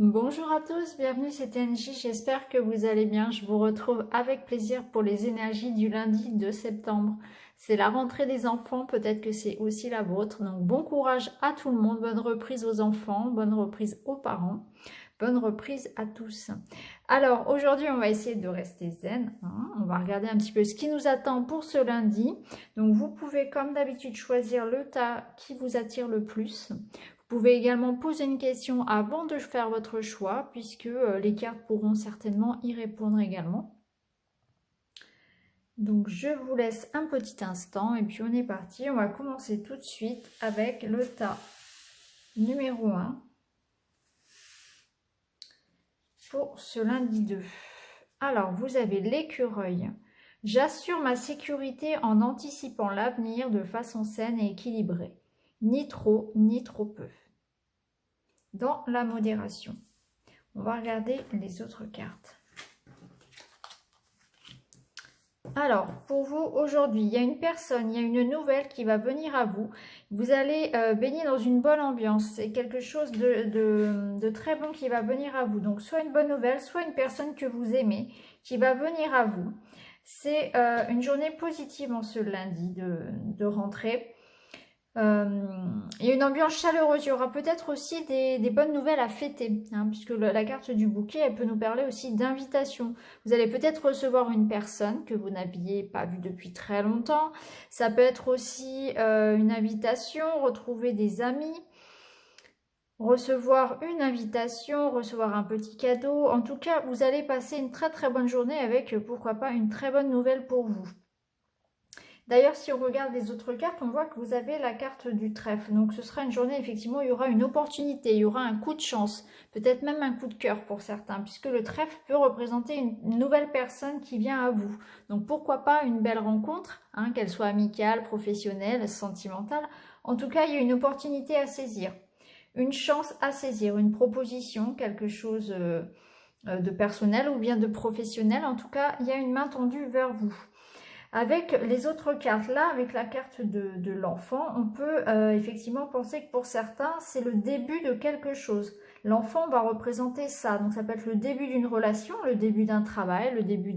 Bonjour à tous, bienvenue c'est TNJ, j'espère que vous allez bien. Je vous retrouve avec plaisir pour les énergies du lundi 2 septembre. C'est la rentrée des enfants, peut-être que c'est aussi la vôtre. Donc bon courage à tout le monde, bonne reprise aux enfants, bonne reprise aux parents, bonne reprise à tous. Alors aujourd'hui on va essayer de rester zen, hein. On va regarder un petit peu ce qui nous attend pour ce lundi. Donc vous pouvez comme d'habitude choisir le tas qui vous attire le plus. Vous pouvez également poser une question avant de faire votre choix, puisque les cartes pourront certainement y répondre également. Donc je vous laisse un petit instant et puis on est parti. On va commencer tout de suite avec le tas numéro 1 pour ce lundi 2. Alors vous avez l'écureuil. J'assure ma sécurité en anticipant l'avenir de façon saine et équilibrée. Ni trop, ni trop peu. Dans la modération. On va regarder les autres cartes. Alors, pour vous, aujourd'hui, il y a une personne, il y a une nouvelle qui va venir à vous. Vous allez baigner dans une bonne ambiance. C'est quelque chose de très bon qui va venir à vous. Donc, soit une bonne nouvelle, soit une personne que vous aimez qui va venir à vous. C'est une journée positive en ce lundi de rentrée. Il y a une ambiance chaleureuse, il y aura peut-être aussi des bonnes nouvelles à fêter, hein, puisque la carte du bouquet, elle peut nous parler aussi d'invitation. Vous allez peut-être recevoir une personne que vous n'aviez pas vue depuis très longtemps. Ça peut être aussi une invitation, retrouver des amis, recevoir une invitation, recevoir un petit cadeau. En tout cas, vous allez passer une très très bonne journée avec, pourquoi pas, une très bonne nouvelle pour vous. D'ailleurs, si on regarde les autres cartes, on voit que vous avez la carte du trèfle. Donc, ce sera une journée, effectivement, il y aura une opportunité, il y aura un coup de chance, peut-être même un coup de cœur pour certains, puisque le trèfle peut représenter une nouvelle personne qui vient à vous. Donc, pourquoi pas une belle rencontre, hein, qu'elle soit amicale, professionnelle, sentimentale. En tout cas, il y a une opportunité à saisir, une chance à saisir, une proposition, quelque chose de personnel ou bien de professionnel. En tout cas, il y a une main tendue vers vous. Avec les autres cartes, là, avec la carte de l'enfant, on peut effectivement penser que pour certains, c'est le début de quelque chose. L'enfant va représenter ça. Donc, ça peut être le début d'une relation, le début d'un travail, le début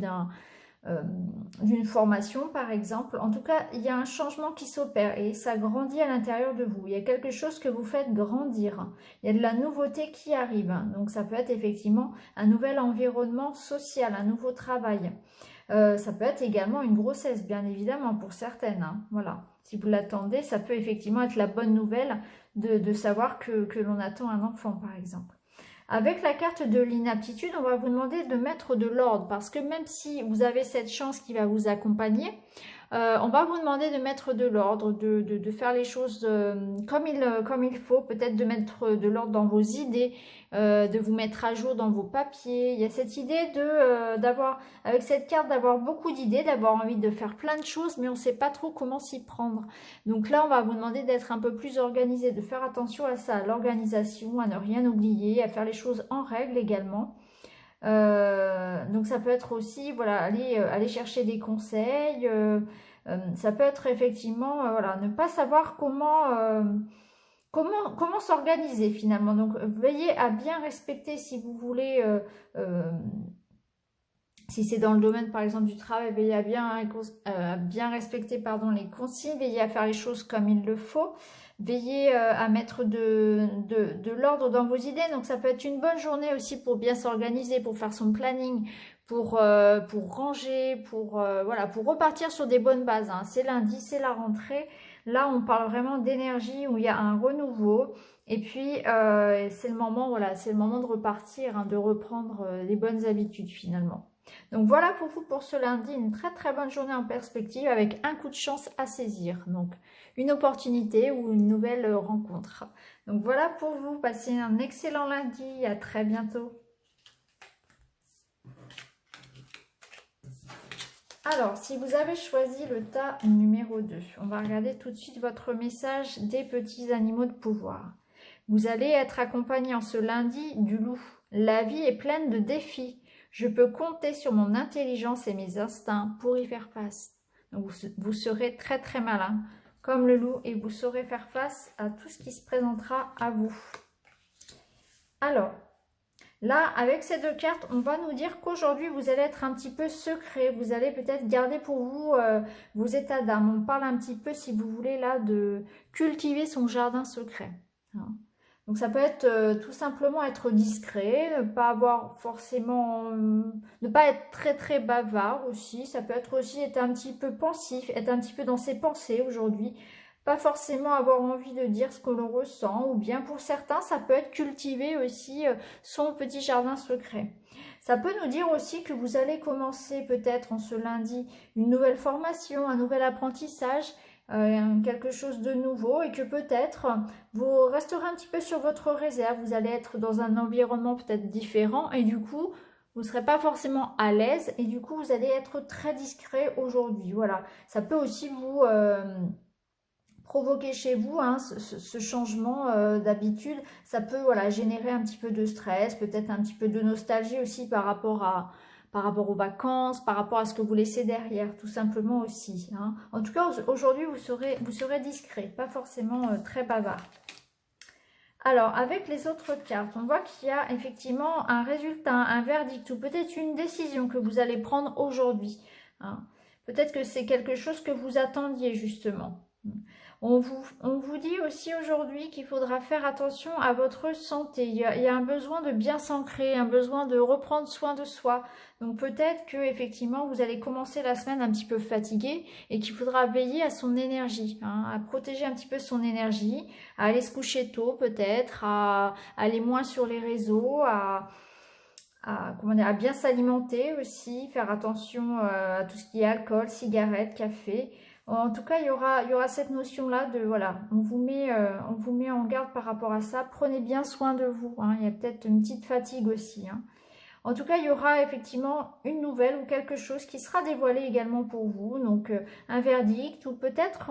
d'une formation, par exemple. En tout cas, il y a un changement qui s'opère et ça grandit à l'intérieur de vous. Il y a quelque chose que vous faites grandir. Il y a de la nouveauté qui arrive. Donc, ça peut être effectivement un nouvel environnement social, un nouveau travail. Ça peut être également une grossesse, bien évidemment, pour certaines, hein. Voilà. Si vous l'attendez, ça peut effectivement être la bonne nouvelle de savoir que l'on attend un enfant, par exemple. Avec la carte de l'inaptitude, on va vous demander de mettre de l'ordre, parce que même si vous avez cette chance qui va vous accompagner, on va vous demander de mettre de l'ordre, de faire les choses comme il faut, peut-être de mettre de l'ordre dans vos idées, de vous mettre à jour dans vos papiers. Il y a cette idée d'avoir, avec cette carte, d'avoir beaucoup d'idées, d'avoir envie de faire plein de choses, mais on ne sait pas trop comment s'y prendre. Donc là, on va vous demander d'être un peu plus organisé, de faire attention à ça, à l'organisation, à ne rien oublier, à faire les choses en règle également. Donc ça peut être aussi, voilà, aller chercher des conseils. Ça peut être effectivement, voilà, ne pas savoir comment s'organiser finalement. Donc veillez à bien respecter, si vous voulez, si c'est dans le domaine par exemple du travail, veillez à bien respecter, pardon, les consignes, veillez à faire les choses comme il le faut. Veillez à mettre de l'ordre dans vos idées. Donc ça peut être une bonne journée aussi pour bien s'organiser, pour faire son planning, pour ranger, voilà, pour repartir sur des bonnes bases, hein. C'est lundi, c'est la rentrée. Là, on parle vraiment d'énergie où il y a un renouveau. Et puis, c'est le moment, voilà, c'est le moment de repartir, hein, de reprendre les bonnes habitudes finalement. Donc voilà pour vous pour ce lundi, une très très bonne journée en perspective avec un coup de chance à saisir. Donc une opportunité ou une nouvelle rencontre. Donc voilà pour vous, passez un excellent lundi, à très bientôt. Alors, si vous avez choisi le tas numéro 2, on va regarder tout de suite votre message des petits animaux de pouvoir. Vous allez être accompagné en ce lundi du loup. La vie est pleine de défis. Je peux compter sur mon intelligence et mes instincts pour y faire face. Donc vous serez très très malin comme le loup et vous saurez faire face à tout ce qui se présentera à vous. Alors, Là, avec ces deux cartes, on va nous dire qu'aujourd'hui, vous allez être un petit peu secret. Vous allez peut-être garder pour vous vos états d'âme. On parle un petit peu, si vous voulez, là, de cultiver son jardin secret. Hein. Donc, ça peut être tout simplement être discret, ne pas avoir forcément... ne pas être très, très bavard aussi. Ça peut être aussi être un petit peu pensif, être un petit peu dans ses pensées aujourd'hui. Pas forcément avoir envie de dire ce que l'on ressent, ou bien pour certains, ça peut être cultiver aussi son petit jardin secret. Ça peut nous dire aussi que vous allez commencer peut-être en ce lundi une nouvelle formation, un nouvel apprentissage, quelque chose de nouveau, et que peut-être vous resterez un petit peu sur votre réserve, vous allez être dans un environnement peut-être différent, et du coup, vous ne serez pas forcément à l'aise, et du coup, vous allez être très discret aujourd'hui. Voilà, ça peut aussi vous... provoquer chez vous hein, ce changement d'habitude, ça peut voilà, générer un petit peu de stress, peut-être un petit peu de nostalgie aussi par rapport aux vacances, par rapport à ce que vous laissez derrière, tout simplement aussi. Hein. En tout cas, aujourd'hui, vous serez discret, pas forcément très bavard. Alors, avec les autres cartes, on voit qu'il y a effectivement un résultat, un verdict ou peut-être une décision que vous allez prendre aujourd'hui. Hein. Peut-être que c'est quelque chose que vous attendiez justement. On vous dit aussi aujourd'hui qu'il faudra faire attention à votre santé. Il y a un besoin de bien s'ancrer, un besoin de reprendre soin de soi. Donc peut-être que effectivement vous allez commencer la semaine un petit peu fatigué et qu'il faudra veiller à son énergie, hein, à protéger un petit peu son énergie, à aller se coucher tôt peut-être, à aller moins sur les réseaux, comment dire, à bien s'alimenter aussi, faire attention à tout ce qui est alcool, cigarettes, café. En tout cas, il y aura cette notion-là de, voilà, on vous met en garde par rapport à ça. Prenez bien soin de vous. Hein. Il y a peut-être une petite fatigue aussi. Hein. En tout cas, il y aura effectivement une nouvelle ou quelque chose qui sera dévoilé également pour vous. Donc, un verdict ou peut-être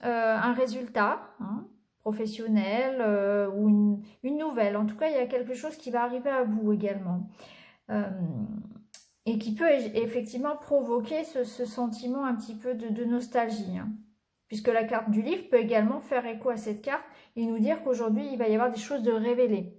un résultat hein, professionnel ou une nouvelle. En tout cas, il y a quelque chose qui va arriver à vous également. Et qui peut effectivement provoquer ce sentiment un petit peu de nostalgie. Hein. Puisque la carte du livre peut également faire écho à cette carte et nous dire qu'aujourd'hui, il va y avoir des choses de révélées.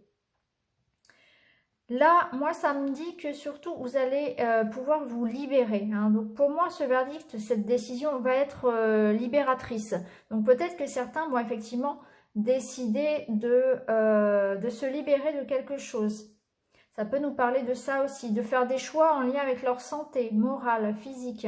Là, moi, ça me dit que surtout, vous allez pouvoir vous libérer. Hein. Donc, pour moi, ce verdict, cette décision va être libératrice. Donc, peut-être que certains vont effectivement décider de se libérer de quelque chose. Ça peut nous parler de ça aussi, de faire des choix en lien avec leur santé morale, physique.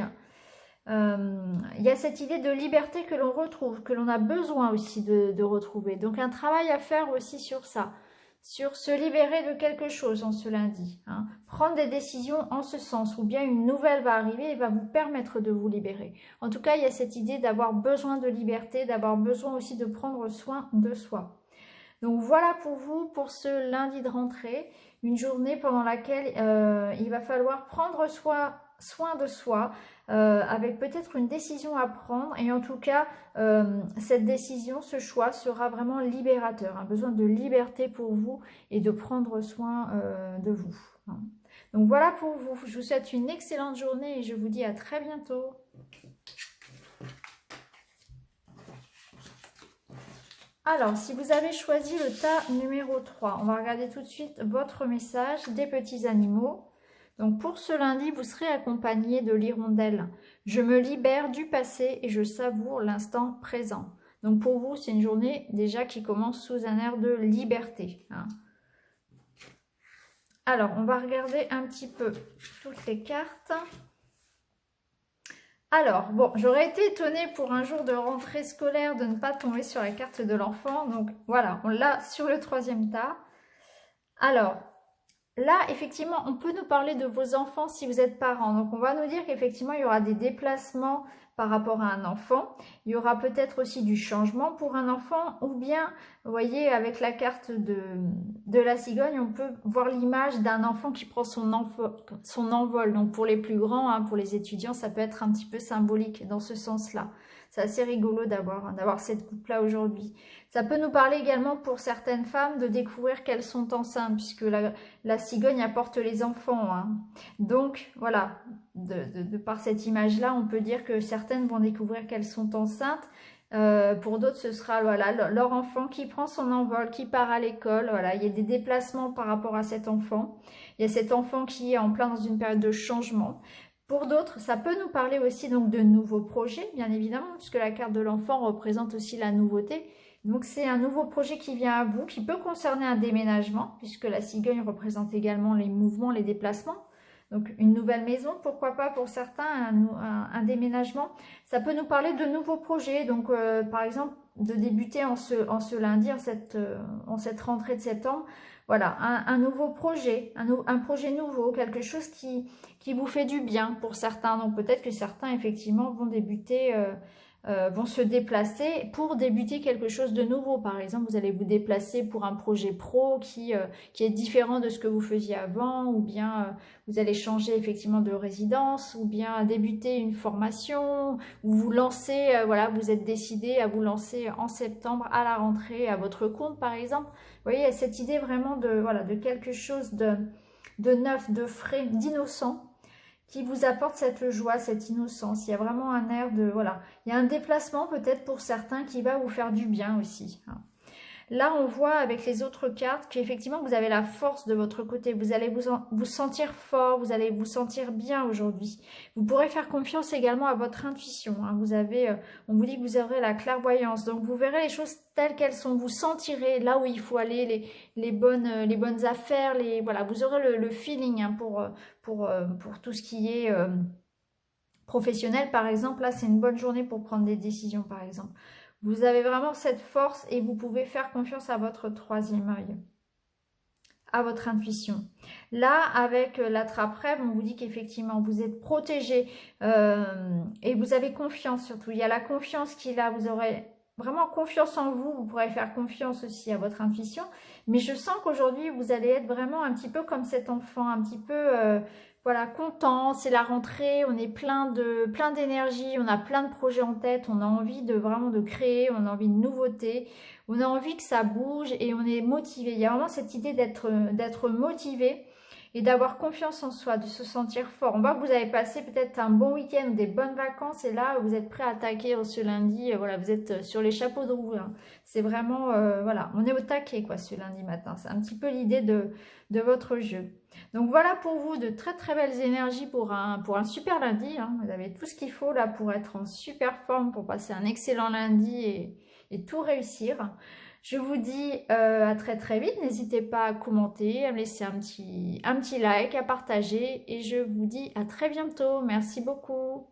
Il y a cette idée de liberté que l'on retrouve, que l'on a besoin aussi de retrouver. Donc un travail à faire aussi sur ça, sur se libérer de quelque chose en ce lundi. Hein. Prendre des décisions en ce sens, ou bien une nouvelle va arriver et va vous permettre de vous libérer. En tout cas, il y a cette idée d'avoir besoin de liberté, d'avoir besoin aussi de prendre soin de soi. Donc voilà pour vous, pour ce lundi de rentrée, une journée pendant laquelle il va falloir prendre soin de soi, avec peut-être une décision à prendre. Et en tout cas, cette décision, ce choix sera vraiment libérateur. Un besoin de liberté pour vous et de prendre soin de vous. Hein. Donc voilà pour vous. Je vous souhaite une excellente journée et je vous dis à très bientôt. Alors, si vous avez choisi le tas numéro 3, on va regarder tout de suite votre message des petits animaux. Donc, pour ce lundi, vous serez accompagné de l'hirondelle. Je me libère du passé et je savoure l'instant présent. Donc, pour vous, c'est une journée déjà qui commence sous un air de liberté. Hein. Alors, on va regarder un petit peu toutes les cartes. Alors, bon, j'aurais été étonnée pour un jour de rentrée scolaire de ne pas tomber sur la carte de l'enfant. Donc, voilà, on l'a sur le troisième tas. Alors, là, effectivement, on peut nous parler de vos enfants si vous êtes parents. Donc, on va nous dire qu'effectivement, il y aura des déplacements par rapport à un enfant. Il y aura peut-être aussi du changement pour un enfant. Ou bien, vous voyez, avec la carte de la cigogne, on peut voir l'image d'un enfant qui prend son envol. Donc, pour les plus grands, hein, pour les étudiants, ça peut être un petit peu symbolique dans ce sens-là. C'est assez rigolo d'avoir cette coupe-là aujourd'hui. Ça peut nous parler également pour certaines femmes de découvrir qu'elles sont enceintes, puisque la cigogne apporte les enfants. Hein. Donc, voilà, de par cette image-là, on peut dire que certaines vont découvrir qu'elles sont enceintes. Pour d'autres, ce sera voilà, leur enfant qui prend son envol, qui part à l'école. Voilà, il y a des déplacements par rapport à cet enfant. Il y a cet enfant qui est en plein dans une période de changement. Pour d'autres, ça peut nous parler aussi donc de nouveaux projets, bien évidemment, puisque la carte de l'enfant représente aussi la nouveauté. Donc c'est un nouveau projet qui vient à vous, qui peut concerner un déménagement, puisque la cigogne représente également les mouvements, les déplacements. Donc une nouvelle maison, pourquoi pas pour certains, un déménagement. Ça peut nous parler de nouveaux projets, donc par exemple de débuter en ce lundi, en cette rentrée de septembre. Voilà, un nouveau projet, un projet nouveau, quelque chose qui vous fait du bien pour certains. Donc peut-être que certains effectivement vont débuter, vont se déplacer pour débuter quelque chose de nouveau. Par exemple, vous allez vous déplacer pour un projet pro qui est différent de ce que vous faisiez avant, ou bien vous allez changer effectivement de résidence, ou bien débuter une formation, ou vous lancer, voilà, vous êtes décidé à vous lancer en septembre à la rentrée à votre compte par exemple. Vous voyez, il y a cette idée vraiment de, voilà, de quelque chose de neuf, de frais, d'innocent, qui vous apporte cette joie, cette innocence. Il y a vraiment un air de, voilà, il y a un déplacement peut-être pour certains qui va vous faire du bien aussi. Là, on voit avec les autres cartes qu'effectivement, vous avez la force de votre côté. Vous allez vous sentir fort, vous allez vous sentir bien aujourd'hui. Vous pourrez faire confiance également à votre intuition. Vous avez, on vous dit que vous aurez la clairvoyance. Donc, vous verrez les choses telles qu'elles sont. Vous sentirez là où il faut aller, les bonnes affaires. Voilà, vous aurez le feeling pour tout ce qui est professionnel, par exemple. Là, c'est une bonne journée pour prendre des décisions, par exemple. Vous avez vraiment cette force et vous pouvez faire confiance à votre troisième œil, à votre intuition. Là, avec l'attrape-rêve, on vous dit qu'effectivement, vous êtes protégé et vous avez confiance surtout. Il y a la confiance qui est là, vous aurez vraiment confiance en vous, vous pourrez faire confiance aussi à votre intuition. Mais je sens qu'aujourd'hui, vous allez être vraiment un petit peu comme cet enfant, un petit peu... voilà, content, c'est la rentrée, on est plein d'énergie, on a plein de projets en tête, on a envie de vraiment de créer, on a envie de nouveautés, on a envie que ça bouge et on est motivé. Il y a vraiment cette idée d'être motivé et d'avoir confiance en soi, de se sentir fort. On voit que vous avez passé peut-être un bon week-end, des bonnes vacances et là, vous êtes prêt à attaquer ce lundi. Voilà, vous êtes sur les chapeaux de roue. C'est vraiment, voilà, on est au taquet quoi ce lundi matin. C'est un petit peu l'idée de votre jeu. Donc voilà pour vous de très très belles énergies pour un super lundi. Vous avez tout ce qu'il faut là pour être en super forme, pour passer un excellent lundi et tout réussir. Je vous dis à très très vite. N'hésitez pas à commenter, à me laisser un petit like, à partager. Et je vous dis à très bientôt. Merci beaucoup.